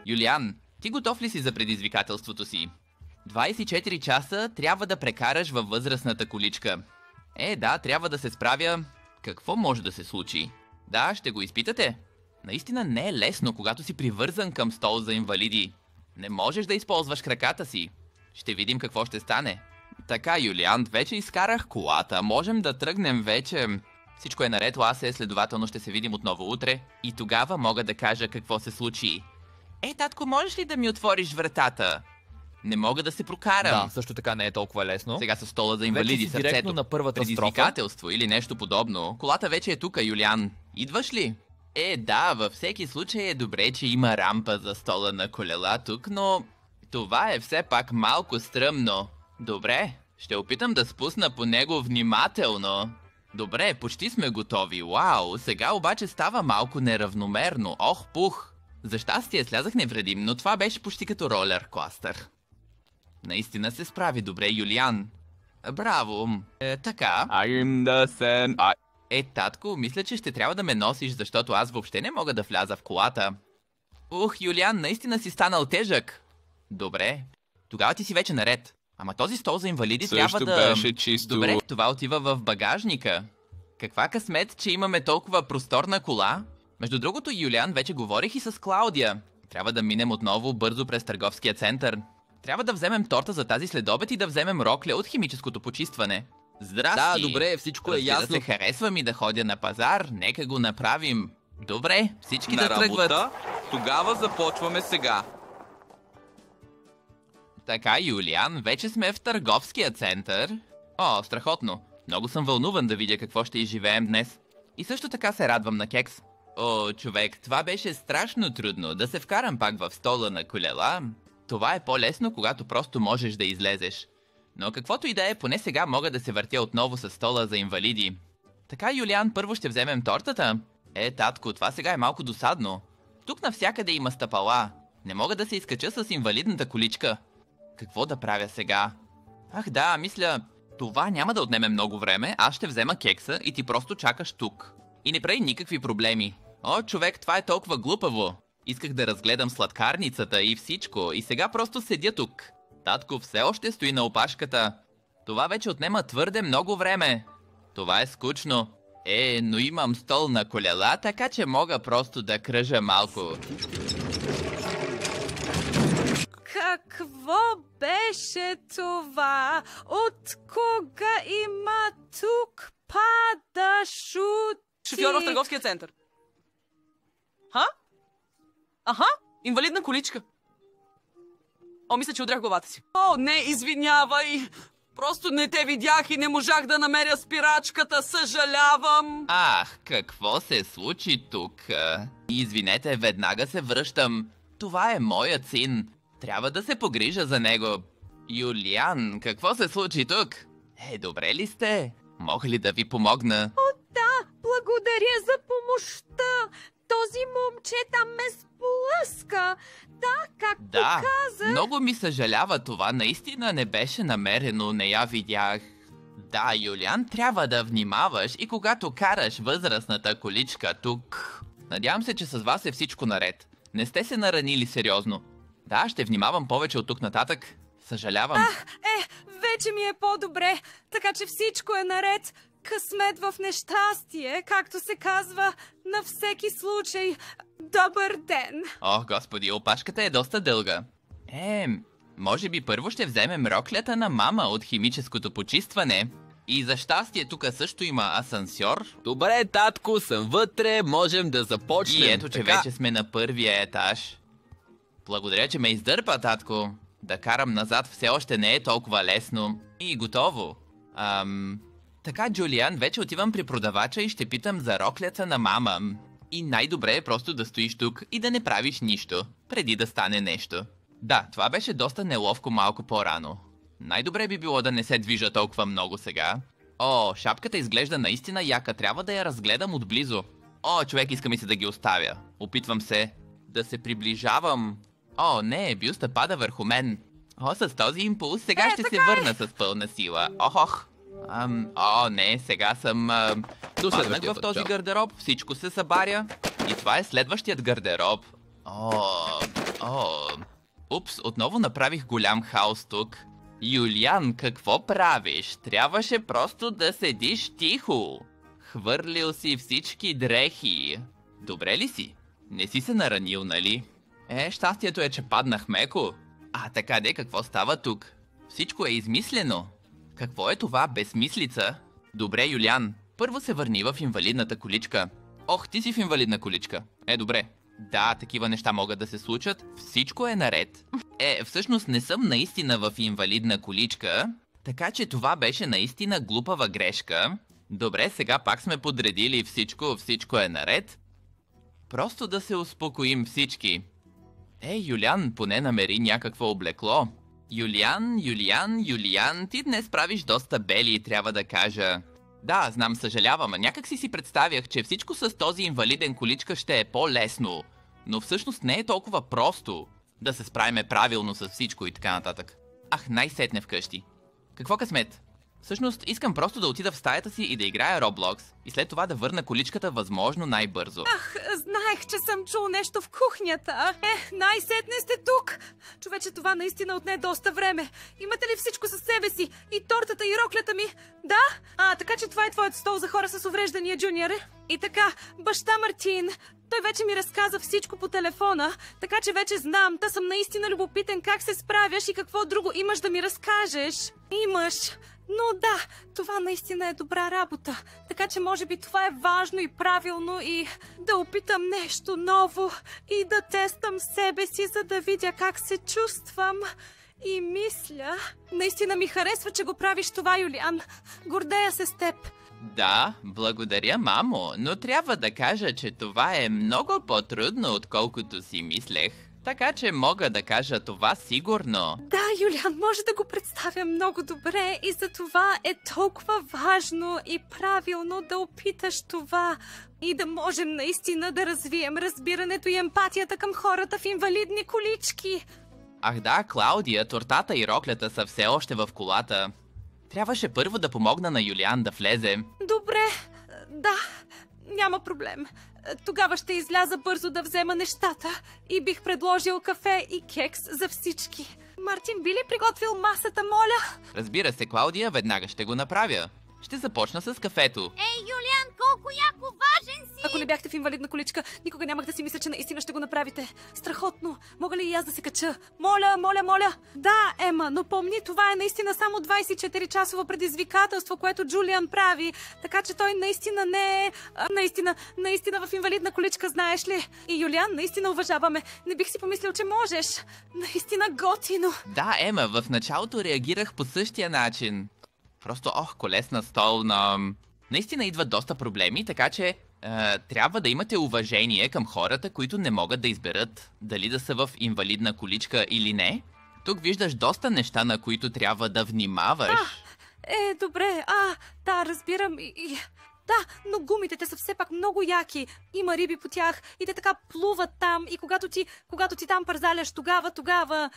Юлиан, ти готов ли си за предизвикателството си? 24 часа трябва да прекараш във възрастната количка. Да, трябва да се справя. Какво може да се случи? Да, ще го изпитате. Наистина не е лесно, когато си привързан към стол за инвалиди. Не можеш да използваш краката си. Ще видим какво ще стане. Така, Юлиан, вече изкарах колата. Можем да тръгнем вече. Всичко е наред, Ласе, следователно ще се видим отново утре. И тогава мога да кажа какво се случи. Татко, можеш ли да ми отвориш вратата? Не мога да се прокарам. Да, също така не е толкова лесно. Сега с стола за инвалиди, директно на първата предизвикателство или нещо подобно. Колата вече е тука, Юлиан. Идваш ли? Да, във всеки случай е добре, че има рампа за стола на колела тук, но това е все пак малко стръмно. Добре, ще опитам да спусна по него внимателно. Добре, почти сме готови. Вау, сега обаче става малко неравномерно. Ох, пух. За щастие слязах невредим, но това беше почти като ролер кластър. Наистина се справи добре, Юлиан. Браво. Така. Татко, мисля, че ще трябва да ме носиш, защото аз въобще не мога да вляза в колата. Юлиан, наистина си станал тежък. Добре. Тогава ти си вече наред. Ама този стол за инвалиди трябва да... беше чисто. Добре, това отива в багажника. Каква късмет, че имаме толкова просторна кола? Между другото, Юлиан, вече говорих и с Клаудия. Трябва да минем отново бързо през търговския център. Трябва да вземем торта за тази следобед и да вземем рокля от химическото почистване. Здрасти! Да, добре, всичко е ясно. Да се харесва ми да ходя на пазар, нека го направим. Добре, всички да тръгват. Тогава започваме сега. Така, Юлиан, вече сме в търговския център. Страхотно. Много съм вълнуван да видя какво ще изживеем днес. И също така се радвам на кекс. Човек, това беше страшно трудно. Да се вкарам пак в стола на колела. Това е по-лесно, когато просто можеш да излезеш. Но каквото и да е, поне сега мога да се въртя отново с стола за инвалиди. Така, Юлиан, първо ще вземем тортата. Татко, това сега е малко досадно. Тук навсякъде има стъпала. Не мога да се изкача с инвалидната количка. Какво да правя сега? Да, мисля, това няма да отнеме много време. Аз ще взема кекса и ти просто чакаш тук. И не прави никакви проблеми. Човек, това е толкова глупаво. Исках да разгледам сладкарницата и всичко, и сега просто седя тук. Татко все още стои на опашката. Това вече отнема твърде много време. Това е скучно. Но имам стол на колела, така че мога просто да кръжа малко. Какво беше това? От кога има тук парашути? Шофьор в търговския център. Инвалидна количка. Мисля, че удрях главата си. Не, извинявай. Просто не те видях и не можах да намеря спирачката. Съжалявам. Какво се случи тук? Извинете, веднага се връщам. Това е моят син. Трябва да се погрижа за него. Юлиан, какво се случи тук? Добре ли сте? Мога ли да ви помогна? Да, благодаря за помощта. Този момче там ме сплъска. Както казах. Много ми съжалява, това наистина не беше намерено, не я видях. Да, Юлиан, трябва да внимаваш и когато караш възрастната количка тук. Надявам се, че с вас е всичко наред. Не сте се наранили сериозно. Да, ще внимавам повече от тук нататък. Съжалявам. Вече ми е по-добре, така че всичко е наред. Късмет в нещастие, както се казва, на всеки случай. Добър ден! Господи, опашката е доста дълга. Може би първо ще вземем роклята на мама от химическото почистване. И за щастие тук също има асансьор. Добре, татко, съм вътре, можем да започнем. И ето, че вече сме на първия етаж. Благодаря, че ме издърпа, татко. Да карам назад все още не е толкова лесно. И готово. Така, Джулиан, вече отивам при продавача и ще питам за роклята на мама. И най-добре е просто да стоиш тук и да не правиш нищо, преди да стане нещо. Да, това беше доста неловко малко по-рано. Най-добре би било да не се движа толкова много сега. Шапката изглежда наистина яка, трябва да я разгледам отблизо. Човек, иска ми се да ги оставя. Опитвам се да се приближавам. Не, бюста пада върху мен. С този импулс сега ще се върна с пълна сила. Не, сега съм... Паднах в този гардероб, всичко се събаря. И това е следващият гардероб. О, упс, отново направих голям хаос тук. Юлиан, какво правиш? Трябваше просто да седиш тихо. Хвърлил си всички дрехи. Добре ли си? Не си се наранил, нали? Щастието е, че паднах меко. Така де, какво става тук? Всичко е измислено. Какво е това безсмислица? Добре, Юлиан, първо се върни в инвалидната количка. Ох, ти си в инвалидна количка. Добре. Да, такива неща могат да се случат. Всичко е наред. Всъщност не съм наистина в инвалидна количка, така че това беше наистина глупава грешка. Добре, сега пак сме подредили всичко е наред. Просто да се успокоим всички. Юлиан, поне намери някакво облекло. Юлиан, ти днес правиш доста бели, трябва да кажа. Да, знам, съжалявам, някак си представях, че всичко с този инвалиден количка ще е по-лесно. Но всъщност не е толкова просто да се справиме правилно с всичко и така нататък. Най-сетне вкъщи. Какво късмет? Всъщност искам просто да отида в стаята си и да играя Roblox и след това да върна количката възможно най-бързо. Знаех, че съм чул нещо в кухнята. Най-сетне сте тук. Човече, това наистина отне доста време. Имате ли всичко със себе си? И тортата, и роклята ми? Да? Така че това е твоят стол за хора с увреждания, Джуниоре. И така, баща Мартин, той вече ми разказа всичко по телефона, така че вече знам, та съм наистина любопитен как се справяш и какво друго имаш да ми разкажеш. Имаш. Но да, това наистина е добра работа, така че може би това е важно и правилно и да опитам нещо ново и да тествам себе си, за да видя как се чувствам. И мисля, наистина ми харесва, че го правиш това, Юлиан. Гордея се с теб. Да, благодаря, мамо, но трябва да кажа, че това е много по-трудно, отколкото си мислех. Така че мога да кажа това сигурно. Да, Юлиан, може да го представя много добре и за това е толкова важно и правилно да опиташ това и да можем наистина да развием разбирането и емпатията към хората в инвалидни колички. Да, Клаудия, тортата и роклята са все още в колата. Трябваше първо да помогна на Юлиан да влезе. Добре, да, няма проблем. Тогава ще изляза бързо да взема нещата и бих предложил кафе и кекс за всички. Мартин, би ли приготвил масата, моля? Разбира се, Клаудия, веднага ще го направя. Ще започна с кафето. Юлиан, колко яко важен си! Ако не бяхте в инвалидна количка, никога нямах да си мисля, че наистина ще го направите. Страхотно! Мога ли и аз да се кача? Моля! Да, Ема, но помни, това е наистина само 24-часово предизвикателство, което Джулиан прави. Така че той наистина не е... Наистина в инвалидна количка, знаеш ли? И Юлиан, наистина уважаваме. Не бих си помислил, че можеш. Наистина готино. Да, Ема, в началото реагирах по същия начин. Просто, колесна стол, но... Наистина идват доста проблеми, така че трябва да имате уважение към хората, които не могат да изберат дали да са в инвалидна количка или не. Тук виждаш доста неща, на които трябва да внимаваш. Добре, да, разбирам и... Да, но гумите те са все пак много яки. Има риби по тях и те така плуват там и когато ти там парзаляш, тогава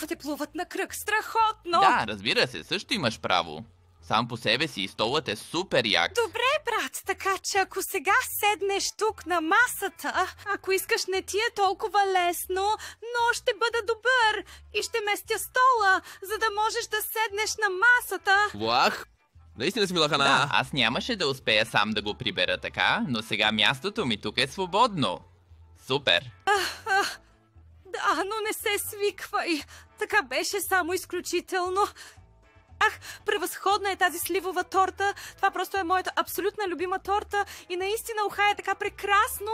те плуват на кръг. Страхотно! Да, разбира се, също имаш право. Сам по себе си столът е супер як. Добре, брат, така че ако сега седнеш тук на масата, ако искаш не ти е толкова лесно, но ще бъда добър и ще местя стола, за да можеш да седнеш на масата. Влах! Наистина си мила хана. Да, аз нямаше да успея сам да го прибера така, но сега мястото ми тук е свободно. Супер! Да, но не се свиквай. Така беше само изключително. Превъзходна е тази сливова торта. Това просто е моята абсолютна любима торта и наистина уха е така прекрасно.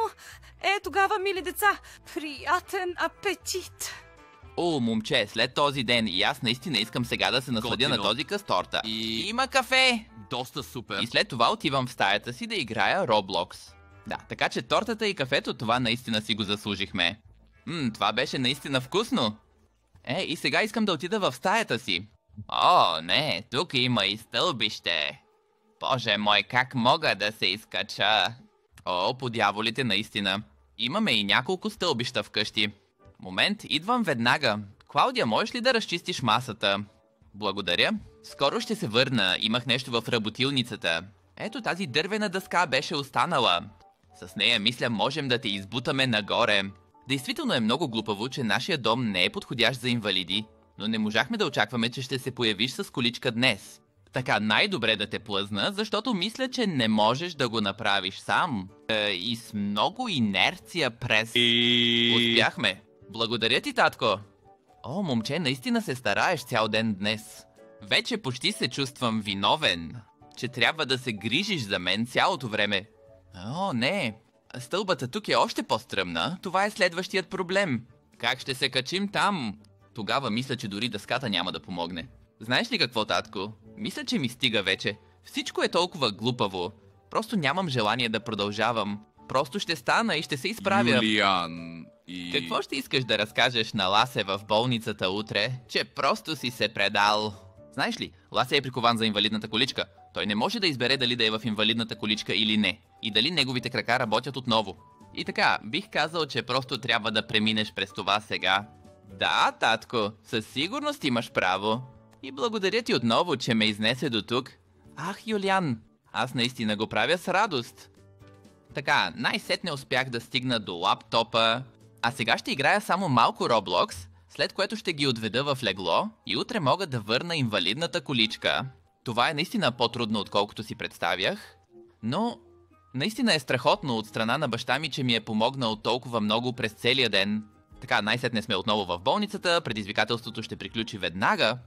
Тогава, мили деца, приятен апетит! Момче, след този ден и аз наистина искам сега да се насладя на този къс торта. И има кафе! Доста супер. И след това отивам в стаята си да играя Roblox. Да, така че тортата и кафето, това наистина си го заслужихме. Това беше наистина вкусно. И сега искам да отида в стаята си. Не, тук има и стълбище. Боже мой, как мога да се изкача? По дяволите наистина. Имаме и няколко стълбища вкъщи. Момент, идвам веднага. Клаудия, можеш ли да разчистиш масата? Благодаря. Скоро ще се върна, имах нещо в работилницата. Ето тази дървена дъска беше останала. С нея, мисля, можем да те избутаме нагоре. Действително е много глупаво, че нашия дом не е подходящ за инвалиди, но не можахме да очакваме, че ще се появиш с количка днес. Така най-добре да те плъзна, защото мисля, че не можеш да го направиш сам. И с много инерция през... Успяхме. Благодаря ти, татко. О, момче, наистина се стараеш цял ден днес. Вече почти се чувствам виновен, че трябва да се грижиш за мен цялото време. О, не. Стълбата тук е още по-стръмна. Това е следващият проблем. Как ще се качим там? Тогава мисля, че дори дъската няма да помогне. Знаеш ли какво, татко? Мисля, че ми стига вече. Всичко е толкова глупаво. Просто нямам желание да продължавам. Просто ще стана и ще се изправя. Юлиан и... Какво ще искаш да разкажеш на Ласе в болницата утре? Че просто си се предал. Знаеш ли, Ласе е прикован за инвалидната количка. Той не може да избере дали да е в инвалидната количка или не. И дали неговите крака работят отново. И така, бих казал, че просто трябва да преминеш през това сега. Да, татко, със сигурност имаш право. И благодаря ти отново, че ме изнесе до тук. Ах, Юлиан, аз наистина го правя с радост. Така, най-сетне успях да стигна до лаптопа. А сега ще играя само малко Roblox, след което ще ги отведа в легло и утре мога да върна инвалидната количка. Това е наистина по-трудно, отколкото си представях. Но наистина е страхотно от страна на баща ми, че ми е помогнал толкова много през целия ден. Така, най-сетне сме отново в болницата, предизвикателството ще приключи веднага.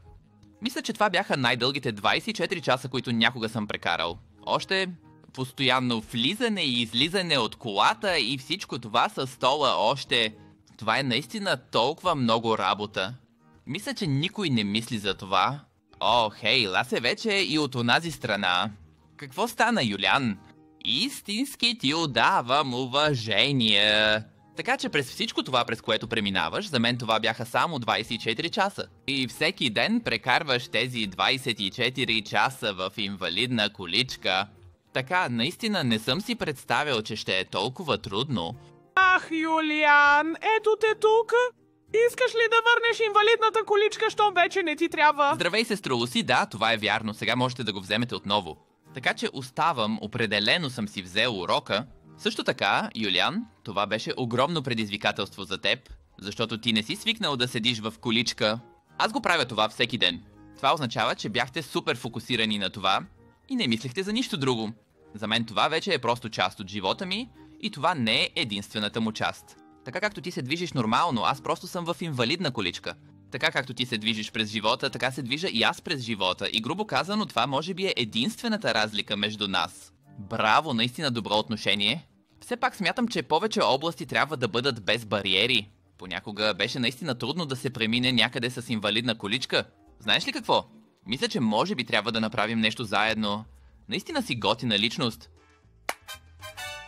Мисля, че това бяха най-дългите 24 часа, които някога съм прекарал. Още постоянно влизане и излизане от колата и всичко това със стола още. Това е наистина толкова много работа. Мисля, че никой не мисли за това. О, хей, Ласе вече е и от онази страна. Какво стана, Юлиан? Истински ти отдавам уважение. Така че през всичко това, през което преминаваш, за мен това бяха само 24 часа. И всеки ден прекарваш тези 24 часа в инвалидна количка. Така, наистина не съм си представил, че ще е толкова трудно. Ах, Юлиан, ето те тук. Искаш ли да върнеш инвалидната количка, щом вече не ти трябва? Здравей, сестро Луси, да, това е вярно, сега можете да го вземете отново. Така че оставам, определено съм си взел урока. Също така, Юлиан, това беше огромно предизвикателство за теб, защото ти не си свикнал да седиш в количка. Аз го правя това всеки ден. Това означава, че бяхте супер фокусирани на това и не мислехте за нищо друго. За мен това вече е просто част от живота ми и това не е единствената му част. Така както ти се движиш нормално, аз просто съм в инвалидна количка. Така както ти се движиш през живота, така се движа и аз през живота. И грубо казано, това може би е единствената разлика между нас. Браво, наистина добро отношение. Все пак смятам, че повече области трябва да бъдат без бариери. Понякога беше наистина трудно да се премине някъде с инвалидна количка. Знаеш ли какво? Мисля, че може би трябва да направим нещо заедно. Наистина си готина личност.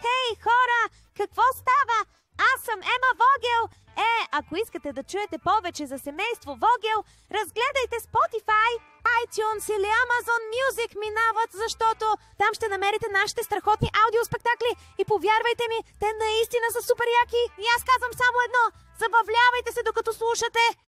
Хей, хора! Какво става? Аз съм Ема Вогел! Ако искате да чуете повече за семейство Вогел, разгледайте Spotify, iTunes или Amazon Music минават, защото там ще намерите нашите страхотни аудиоспектакли и повярвайте ми, те наистина са супер яки. И аз казвам само едно: забавлявайте се докато слушате!